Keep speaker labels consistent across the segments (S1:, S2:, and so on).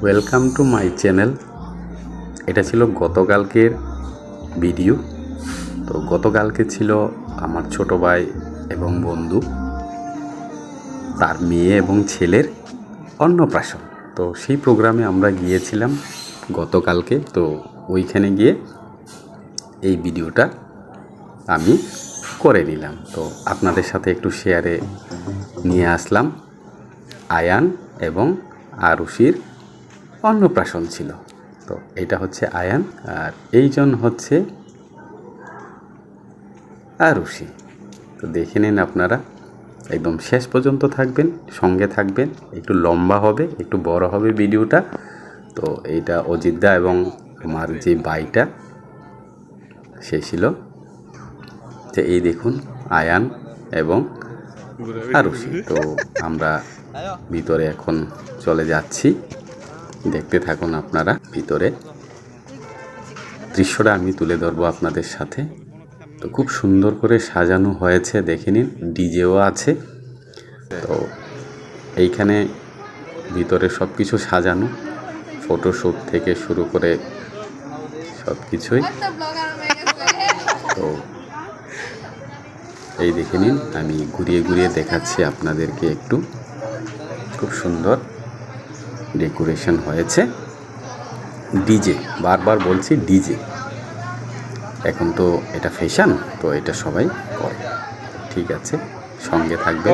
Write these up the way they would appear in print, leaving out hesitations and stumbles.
S1: Welcome to my channel. এটা ছিল গতকালকের ভিডিও। তো গতকালকে ছিল আমার ছোট ভাই এবং বন্ধু, তার মেয়ে এবং ছেলের অন্নপ্রাশন। তো সেই প্রোগ্রামে আমরা গিয়েছিলাম গতকালকে। তো ওইখানে গিয়ে এই ভিডিওটা আমি করে নিলাম, তো আপনাদের সাথে একটু শেয়ারে নিয়ে আসলাম। আয়ান এবং আরুষির অন্নপ্রাশন ছিল। তো এটা হচ্ছে আয়ান আর এইজন হচ্ছে আরুষি। তো দেখে নিন আপনারা, একদম শেষ পর্যন্ত থাকবেন, সঙ্গে থাকবেন। একটু লম্বা হবে, একটু বড় হবে ভিডিওটা। তো এইটা অজিতদা এবং আমার যে ভাইটা সে ছিল। তো এই দেখুন আয়ান এবং আরুষি। তো আমরা ভিতরে এখন চলে যাচ্ছি, দেখতে থাকুন আপনারা। ভিতরে দৃশ্যটা আমি তুলে ধরবো আপনাদের সাথে। তো খুব সুন্দর করে সাজানো হয়েছে, দেখে নিন, ডিজেও আছে। তো এইখানে ভিতরে সব কিছু সাজানো, ফটোশ্যুট থেকে শুরু করে সব কিছুই। তো এই দেখে নিন, আমি ঘুরিয়ে ঘুরিয়ে দেখাচ্ছি আপনাদেরকে একটু। খুব সুন্দর ডেকোরেশন হয়েছে। ডিজে, বারবার বলছি ডিজে, এখন তো এটা ফ্যাশন, তো এটা সবাই করে। ঠিক আছে, সঙ্গে থাকবেন,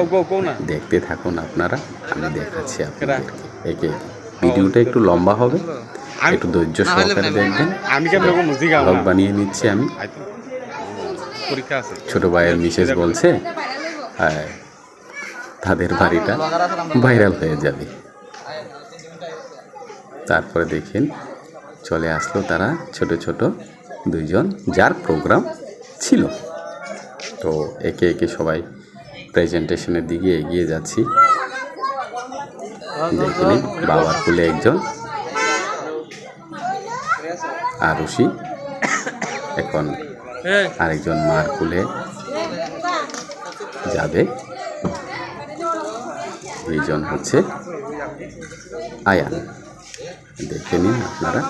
S1: দেখতে থাকুন আপনারা। আমি দেখাচ্ছি আপনাদেরকে একে। ভিডিওটা একটু লম্বা হবে, একটু ধৈর্য সহকারে দেখবেন। ব্লগ বানিয়ে নিচ্ছি আমি। ছোট ভাইয়ের মিসেস বলছে তাদের বাড়িটা ভাইরাল হয়ে যাবে। তারপরে দেখেন চলে আসলো তারা, ছোট ছোট দুইজন, যার প্রোগ্রাম ছিল। তো একে একে সবাই প্রেজেন্টেশনের দিকে এগিয়ে যাচ্ছি। দেখে নিন, বাবার কোলে একজন আরুষি, এখন আরেকজন মার কোলে যাবে। এইজন হচ্ছে আয়ান। দেখে নিন আপনারা।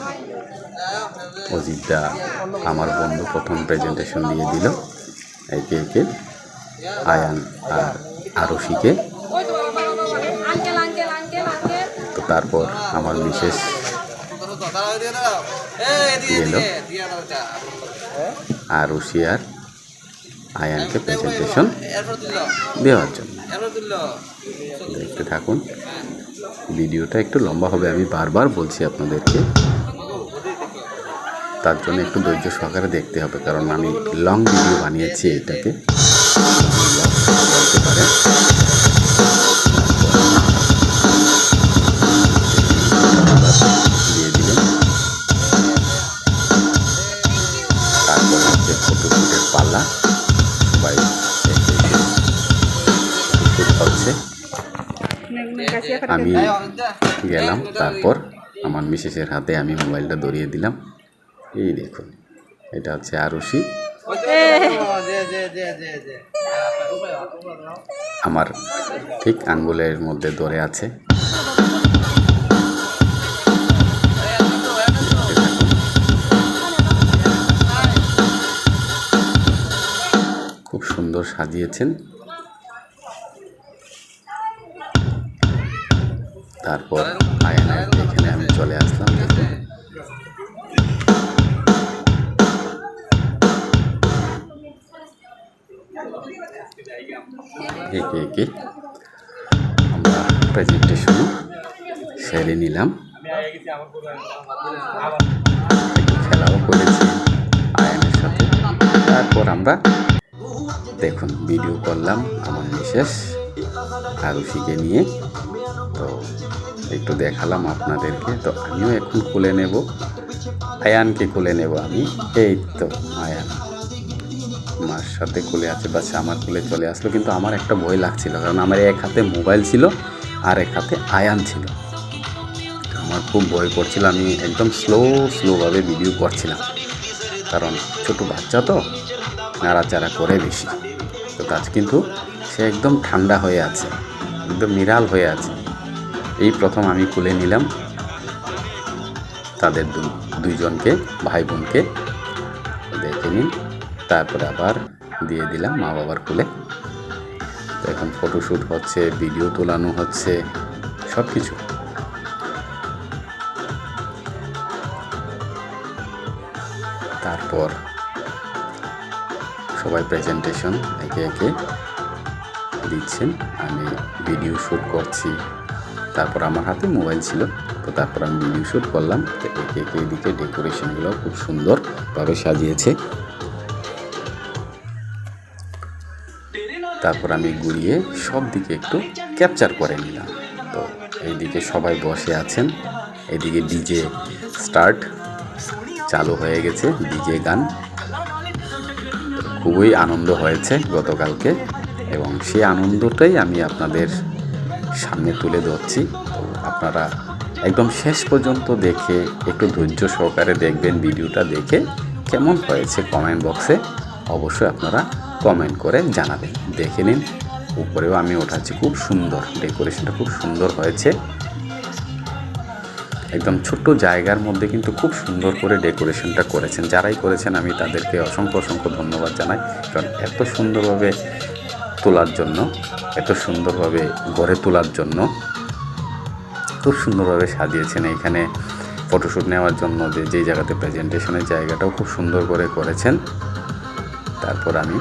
S1: অজিতদা আমার বন্ধু প্রথম প্রেজেন্টেশন দিয়ে দিল একে একে আয়ান আর আরুষিকে। তো তারপর আমার মিসেস গেল আরুষি আর আয়ানকে প্রেজেন্টেশন দেওয়ার জন্য। দেখতে থাকুন, ভিডিওটা একটু লম্বা হবে, আমি বারবার বলছি আপনাদেরকে। তার জন্য একটু ধৈর্য সহকারে দেখতে হবে, কারণ আমি লং ভিডিও বানিয়েছি এটাকে, বলতে পারেন। দিয়ে দিলেন। তারপর হচ্ছে ফটোশুটের পাল্লা, সবাই শুট করছে। আমি গেলাম, তারপর আমার মিসেসের হাতে আমি মোবাইলটা ধরিয়ে দিলাম। এই দেখুন, এটা হচ্ছে আরুষি, আমার ঠিক আঙ্গুলের মধ্যে ধরে আছে। খুব সুন্দর সাজিয়েছেন। তারপর আয়ানের এখানে আমি চলে আসলাম। দেখুন, একে একে আমরা প্রেজেন্টেশন সেরে নিলাম। একটু খেলাও করেছি আয়ানের সাথে। তারপর আমরা দেখুন ভিডিও করলাম আমার মিসেস আরুষিকে নিয়ে। তো একটু দেখালাম আপনাদেরকে। তো আমিও এখন খুলে নেব, আয়ানকে খুলে নেব আমি। এই তো আয়ান আমার সাথে খুলে আছে, বাচ্চা আমার খুলে চলে আসলো। কিন্তু আমার একটা ভয় লাগছিল, কারণ আমার এক হাতে মোবাইল ছিল আর এক হাতে আয়ান ছিল। আমার খুব ভয় করছিল, আমি একদম স্লোভাবে ভিডিও করছিলাম, কারণ ছোট বাচ্চা তো নাড়াচাড়া করে বেশি। তো তার কিন্তু সে একদম ঠান্ডা হয়ে আছে, একদম নিরাল হয়ে আছে। এই প্রথম আমি খুলে নিলাম তাদের দুইজনকে ভাই বোনকে দেখে নিন। তারপরে আবার দিয়ে দিলাম মা বাবার কোলে। তো এখন ফটোশ্যুট হচ্ছে, ভিডিও তোলানো হচ্ছে, সব কিছু। তারপর সবাই প্রেজেন্টেশন একে একে দিচ্ছেন, আমি ভিডিও শ্যুট করছি। তারপর আমার হাতে মোবাইল ছিল, তো তারপর আমি ভিডিও শ্যুট করলাম। তো একে একে এদিকে ডেকোরেশনগুলো খুব সুন্দরভাবে সাজিয়েছে। তারপর আমি ঘুরিয়ে সব দিকে একটু ক্যাপচার করে নিলাম। তো এইদিকে সবাই বসে আছেন, এদিকে ডিজে স্টার্ট চালু হয়ে গেছে, ডিজে গান। খুবই আনন্দ হয়েছে গতকালকে, এবং সেই আনন্দটাই আমি আপনাদের সামনে তুলে ধরছি। তো আপনারা একদম শেষ পর্যন্ত দেখে একটু ধৈর্য সহকারে দেখবেন। ভিডিওটা দেখে কেমন হয়েছে কমেন্ট বক্সে অবশ্যই আপনারা কমেন্ট করে জানাবেন। দেখে নিন, উপরেও আমি ওঠাচ্ছি, খুব সুন্দর ডেকোরেশনটা, খুব সুন্দর হয়েছে। একদম ছোট্ট জায়গার মধ্যে কিন্তু খুব সুন্দর করে ডেকোরেশনটা করেছেন। যারাই করেছেন আমি তাদেরকে অসংখ্য অসংখ্য ধন্যবাদ জানাই, কারণ এত সুন্দরভাবে তোলার জন্য, এত সুন্দরভাবে গড়ে তোলার জন্য খুব সুন্দরভাবে সাজিয়েছেন। এইখানে ফটোশ্যুট নেওয়ার জন্য যে জায়গাতে প্রেজেন্টেশনের জায়গাটাও খুব সুন্দর করে করেছেন। তারপর আমি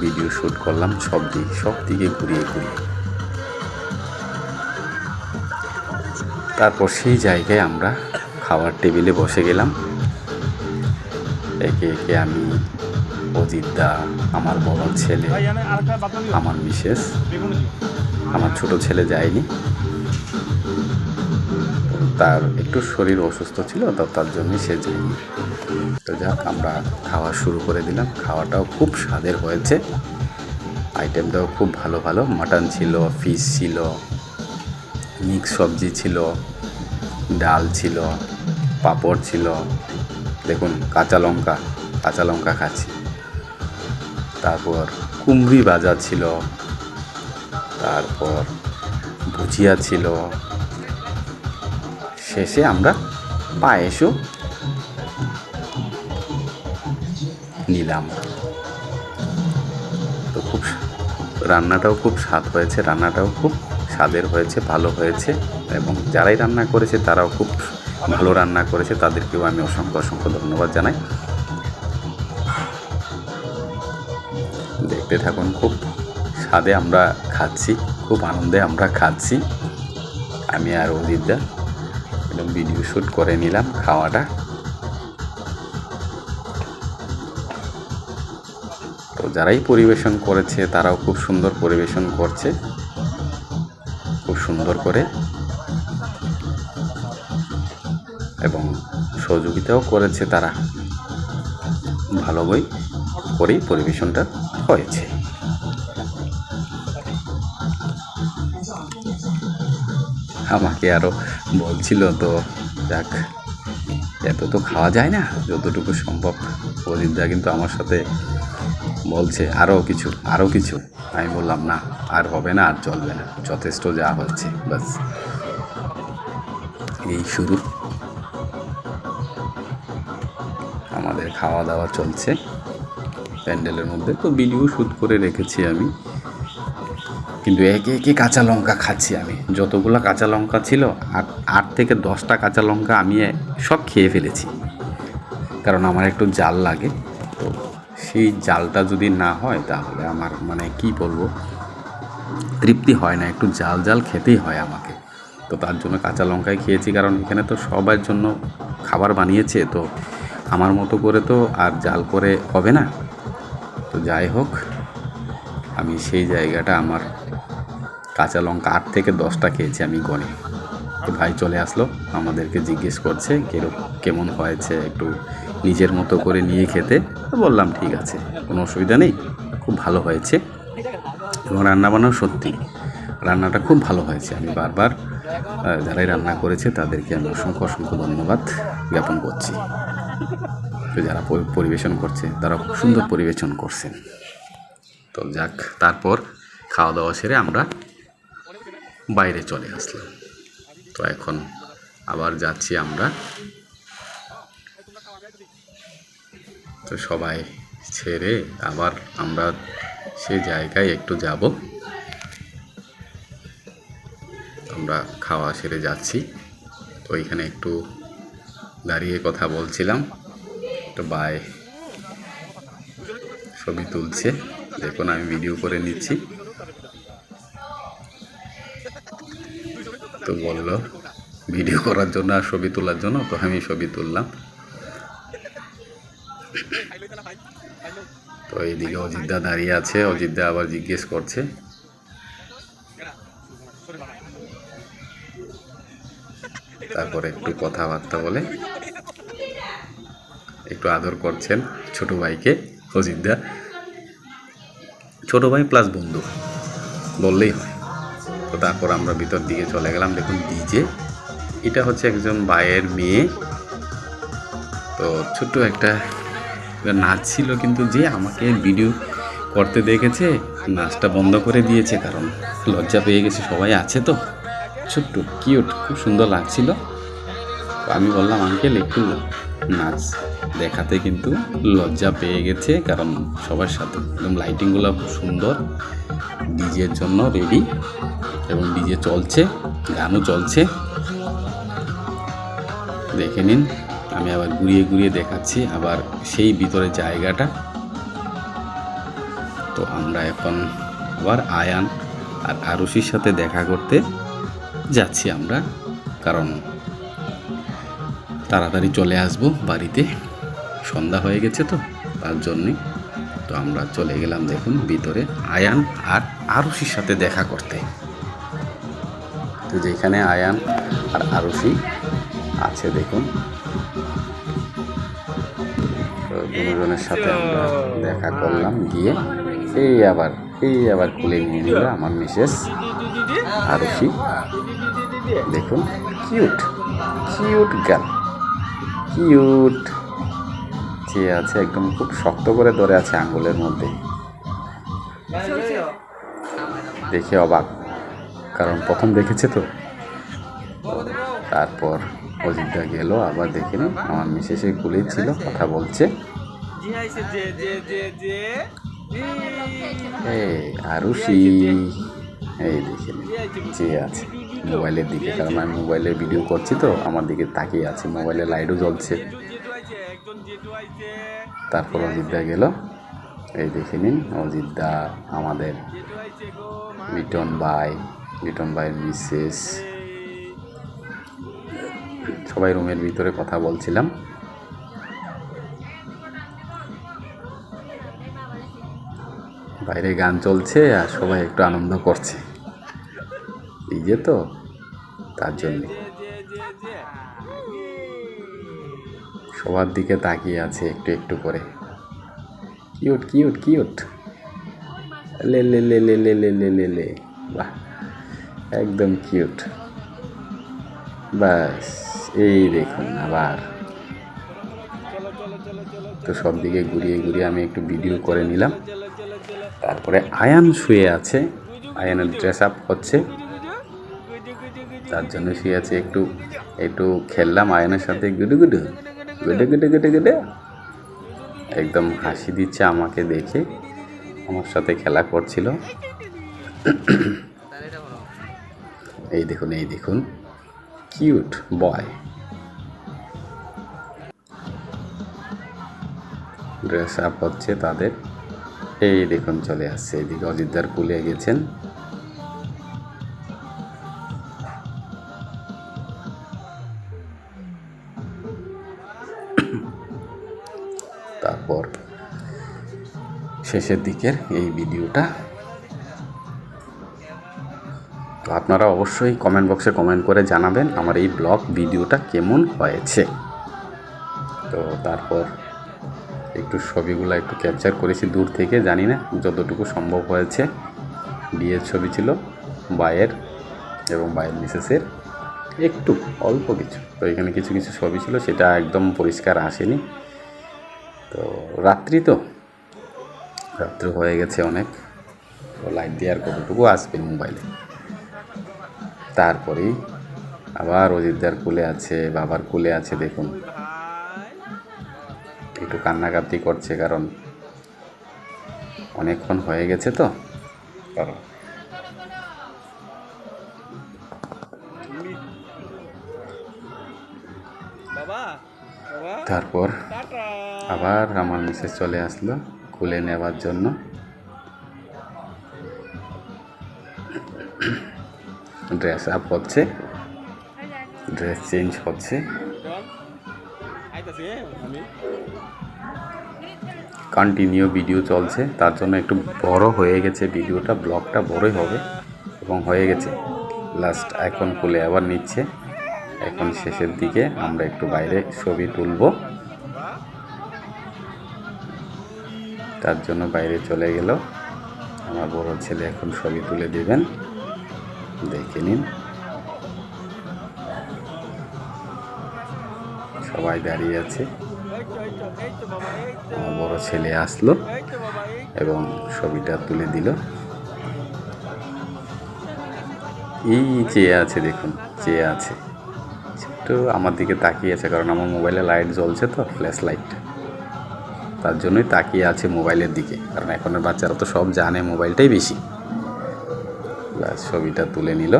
S1: ভিডিও শ্যুট করলাম সব দিকে ঘুরিয়ে ঘুরিয়ে। তারপর সেই জায়গায় আমরা খাওয়ার টেবিলে বসে গেলাম। একে একে আমি, অজিতদা, আমার বড় ছেলে, আমার মিসেস, আমার ছোট ছেলে যায়নি, তার একটু শরীর অসুস্থ ছিল, তো তার জন্যই সে যায়নি। তো যাক, আমরা খাওয়া শুরু করে দিলাম। খাওয়াটাও খুব স্বাদের হয়েছে, আইটেমটাও খুব ভালো ভালো। মাটন ছিল, ফিশ ছিল, মিক্স সবজি ছিল, ডাল ছিল, পাঁপড় ছিল। দেখুন, কাঁচা লঙ্কা খাচ্ছি। তারপর কুমড়ি ভাজা ছিল, তারপর ভুজিয়া ছিল, শেষে আমরা পায়েসও নিলাম। তো খুব রান্নাটাও খুব স্বাদ হয়েছে, রান্নাটাও খুব স্বাদের হয়েছে, ভালো হয়েছে, এবং যারাই রান্না করেছে তারাও খুব ভালো রান্না করেছে, তাদেরকেও আমি অসংখ্য অসংখ্য ধন্যবাদ জানাই। দেখতে থাকুন, খুব স্বাদে আমরা খাচ্ছি, খুব আনন্দে আমরা খাচ্ছি। আমি আর অজিতদা একদম ভিডিও শ্যুট করে নিলাম খাওয়াটা। তো যারাই পরিবেশন করেছে তারাও খুব সুন্দর পরিবেশন করছে, খুব সুন্দর করে, এবং সহযোগিতাও করেছে তারা। ভালোই করেই পরিবেশনটা হয়েছে। আমাকে আরও বলছিল, তো যাক, এত তো খাওয়া যায় না, যতটুকু সম্ভব। অজিতদা কিন্তু আমার সাথে বলছে আরও কিছু। আমি বললাম না, আর হবে না, আর চলবে না, যথেষ্ট যা হচ্ছে বাস। এই শুরু, আমাদের খাওয়া দাওয়া চলছে প্যান্ডেলের মধ্যে। তো ভিডিও শ্যুট করে রেখেছি আমি, কিন্তু একে একে কাঁচা লঙ্কা খাচ্ছি আমি। যতগুলো কাঁচা লঙ্কা ছিল, 8 থেকে 10টা কাঁচা লঙ্কা আমি সব খেয়ে ফেলেছি, কারণ আমার একটু জাল লাগে। তো সেই জালটা যদি না হয় তাহলে আমার মানে কি বলবো, তৃপ্তি হয় না, একটু জাল খেতেই হয় আমাকে। তো তার জন্য কাঁচা লঙ্কাই খেয়েছি, কারণ এখানে তো সবার জন্য খাবার বানিয়েছে, তো আমার মতো করে তো আর জাল করে হবে না। তো যাই হোক, আমি সেই জায়গাটা আমার কাঁচা লঙ্কা 8 থেকে 10টা খেয়েছি আমি গনে। তো ভাই চলে আসলো, আমাদেরকে জিজ্ঞেস করছে কেমন হয়েছে, একটু নিজের মতো করে নিয়ে খেতে। তো বললাম ঠিক আছে, কোনো অসুবিধা নেই, খুব ভালো হয়েছে। এবং রান্নাবান্নাও সত্যি, রান্নাটা খুব ভালো হয়েছে। আমি বারবার যারাই রান্না করেছে তাদেরকে আমি অসংখ্য অসংখ্য ধন্যবাদ জ্ঞাপন করছি। তো যারা পরিবেশন করছে তারা খুব সুন্দর পরিবেশন করছেন। তো যাক, তারপর খাওয়া দাওয়া সেরে আমরা বাইরে চলে আসলাম। তো এখন আবার যাচ্ছি আমরা। তো সবাই ছেড়ে আবার আমরা সেই জায়গায় একটু যাব। আমরা খাওয়া সেরে যাচ্ছি। তো এখানে একটু দাঁড়িয়ে কথা বলছিলাম। তো ভাই ছবি তুলছে, দেখুন আমি ভিডিও করে নিচ্ছি। তো বললো ভিডিও করার জন্য আর ছবি তোলার জন্য, তো আমি ছবি তুললাম। তো এইদিকে অজিতদা দাঁড়িয়ে আছে, অজিতদা আবার জিজ্ঞেস করছে। তারপরে একটু কথাবার্তা বলে একটু আদর করছেন ছোট ভাইকে। অজিতদা ছোট ভাই প্লাস বন্ধু বললেই হয়। তো তারপর আমরা ভিতর দিকে চলে গেলাম। দেখুন ডিজে, এটা হচ্ছে একজন ভাইয়ের মেয়ে। তো ছোট্ট একটা নাচ ছিল, কিন্তু যে আমাকে ভিডিও করতে দেখেছে নাচটা বন্ধ করে দিয়েছে, কারণ লজ্জা পেয়ে গেছে, সবাই আছে তো। ছোট্ট কিউট, খুব সুন্দর লাগছিল। তো আমি বললাম আঙ্কেল একটু নাচ দেখাতে, কিন্তু লজ্জা পেয়ে গেছে, কারণ সবার সাথে একদম লাইটিংগুলো খুব সুন্দর, ডিজের জন্য রেডি, এবং ডিজে চলছে, গানও চলছে। দেখে নিন, আমি আবার ঘুরিয়ে ঘুরিয়ে দেখাচ্ছি আবার সেই ভিতরে জায়গাটা। তো আমরা এখন আবার আয়ান আর আরুষির সাথে দেখা করতে যাচ্ছি আমরা, কারণ তাড়াতাড়ি চলে আসবো বাড়িতে, সন্ধ্যা হয়ে গেছে তো, তার জন্যে। তো আমরা চলে গেলাম দেখুন ভিতরে আয়ান আর আরুষির সাথে দেখা করতে। তো যেখানে আয়ান আর আরুষি আছে দেখুন, তো দুজনের সাথে আমরা দেখা করলাম গিয়ে। এই আবার খুলে নিয়ে নিল আমার মিসেস আরুষি। দেখুন কিউট কিউট গার্ল, কিউট চেয়ে আছে, একদম খুব শক্ত করে ধরে আছে আঙ্গুলের মধ্যে। দেখে অবাক, কারণ প্রথম দেখেছে তো। তারপর অজিতদা গেল, আবার দেখে নিন আমার মিসেসের কুলেই ছিল, কথা বলছে। এই আরুষি, এই দেখে নিন চেয়ে আছে মোবাইলের দিকে, কারণ আমি মোবাইলে ভিডিও করছি তো, আমার দিকে তাকিয়ে আছে, মোবাইলে লাইটও জ্বলছে। তারপর অজিতদা গেল, এই দেখে নিন অজিতদা, আমাদের লিটন ভাইয়ের মিসেস, সবাই রুমের ভিতরে কথা বলছিলাম। বাইরে গান চলছে আর সবাই একটু আনন্দ করছে, এই যে তো, তার জন্য সবার দিকে তাকিয়ে আছে একটু একটু করে। কিউট কিউট কিউট, লে লে লে লে লে লে লে লে লে, বাহ একদম কিউট। বাস এই দেখুন আবার। তো সব দিকে ঘুরিয়ে ঘুরিয়ে আমি একটু ভিডিও করে নিলাম। তারপরে আয়ান শুয়ে আছে, আয়ানের ড্রেস আপ হচ্ছে, তার জন্য শুয়ে আছে। একটু খেললাম আয়ানের সাথে, গুডু গুডু গুডে গুডে গুডে গুডে, একদম হাসি দিচ্ছে আমাকে দেখে, আমার সাথে খেলা করছিল। এই দেখুন কিউট বয়, ড্রেস আপ হচ্ছে তাদের। এই দেখুন চলে আসছে, এদিকে অজিতদার কুলে গেছেন। তারপর শেষের দিকের এই ভিডিওটা। তো আপনারা অবশ্যই কমেন্ট বক্সে কমেন্ট করে জানাবেন আমার এই ব্লগ ভিডিওটা কেমন হয়েছে। তো তারপর একটু ছবিগুলো একটু ক্যাপচার করেছি দূর থেকে, জানি না যতটুকু সম্ভব হয়েছে। বিয়ের ছবি ছিল ভাইয়ের এবং ভাইয়ের মিসেসের, একটু অল্প কিছু। তো এখানে কিছু কিছু ছবি ছিল, সেটা একদম পরিষ্কার আসেনি। তো রাত্রি হয়ে গেছে অনেক, তো লাইট দিয়ে আর কতটুকু আসবে মোবাইলে। তারপরেই আবার অজিতদার কোলে আছে, বাবার কোলে আছে। দেখুন একটু কান্নাকাটি করছে, কারণ অনেকক্ষণ হয়ে গেছে তো। কারণ তারপর আবার আমার মিসেস চলে আসলো কোলে নেওয়ার জন্য। ড্রেস আপ হচ্ছে, ড্রেস চেঞ্জ হচ্ছে। কন্টিনিউ ভিডিও চলছে, তার জন্য একটু বড় হয়ে গেছে ভিডিওটা, ব্লগটা বড়ই হবে এবং হয়ে গেছে। লাস্ট এখন কোলে আবার নিচ্ছে। এখন শেষের দিকে আমরা একটু বাইরে ছবি তুলব, তার জন্য বাইরে চলে গেল। আমার বড় ছেলে এখন ছবি তুলে দেবেন, দেখে নিন। সবাই দাঁড়িয়ে আছে। আমার বড় ছেলে আসলো এবং ছবিটা তুলে দিল। এই চেয়ে আছে, দেখুন চেয়ে আছে, একটু আমার দিকে তাকিয়ে আছে, কারণ আমার মোবাইলে লাইট জ্বলছে তো, ফ্ল্যাশ লাইট, তার জন্যই তাকিয়ে আছে মোবাইলের দিকে। কারণ এখনের বাচ্চারা তো সব জানে, মোবাইলটাই বেশি। ব্যাস ছবিটা তুলে নিল।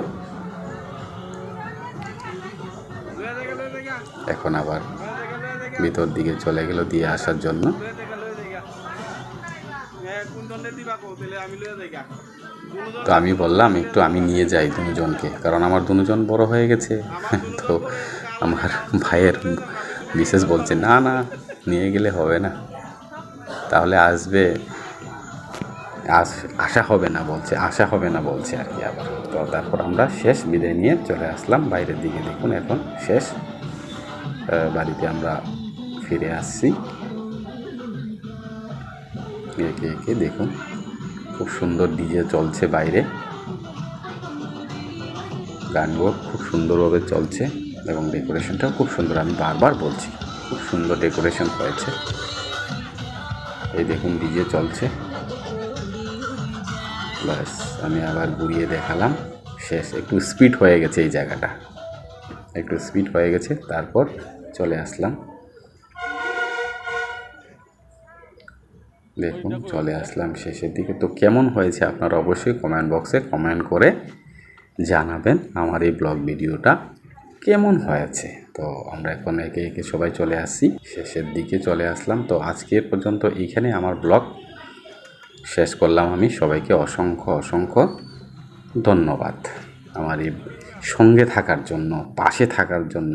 S1: এখন আবার ভিতর দিকে চলে গেল দিয়ে আসার জন্য। তো আমি বললাম একটু আমি নিয়ে যাই দুজনকে, কারণ আমার দুজন বড় হয়ে গেছে। তো আমার ভাইয়ের বিশেষ বলছে না না নিয়ে গেলে হবে না, তাহলে আসবে আশা হবে না বলছে, আশা হবে না বলছে আর কি। আবার তো তারপর আমরা শেষ বিদায় নিয়ে চলে আসলাম বাইরের দিকে। দেখুন এখন শেষ, বাড়িতে আমরা ফিরে আসছি। একে একে দেখুন খুব সুন্দর ডিজে চলছে বাইরে, গানগুলো খুব সুন্দরভাবে চলছে এবং ডেকোরেশনটাও খুব সুন্দর। আমি বারবার বলছি খুব সুন্দর ডেকোরেশন হয়েছে। এই দেখুন ডিজে চলছে। ব্যাস আমি আবার ঘুরিয়ে দেখালাম। শেষ, একটু স্পিড হয়ে গেছে এই জায়গাটা, একটু স্পিড হয়ে গেছে। তারপর চলে আসলাম, দেখুন চলে আসলাম শেষের দিকে। তো কেমন হয়েছে আপনারা অবশ্যই কমেন্ট বক্সে কমেন্ট করে জানাবেন আমার এই ব্লগ ভিডিওটা কেমন হয়েছে। তো আমরা এখন একে একে সবাই চলে আসছি, শেষের দিকে চলে আসলাম। তো আজকের পর্যন্ত এইখানে আমার ব্লগ শেষ করলাম আমি। সবাইকে অসংখ্য অসংখ্য ধন্যবাদ আমার এই সঙ্গে থাকার জন্য, পাশে থাকার জন্য।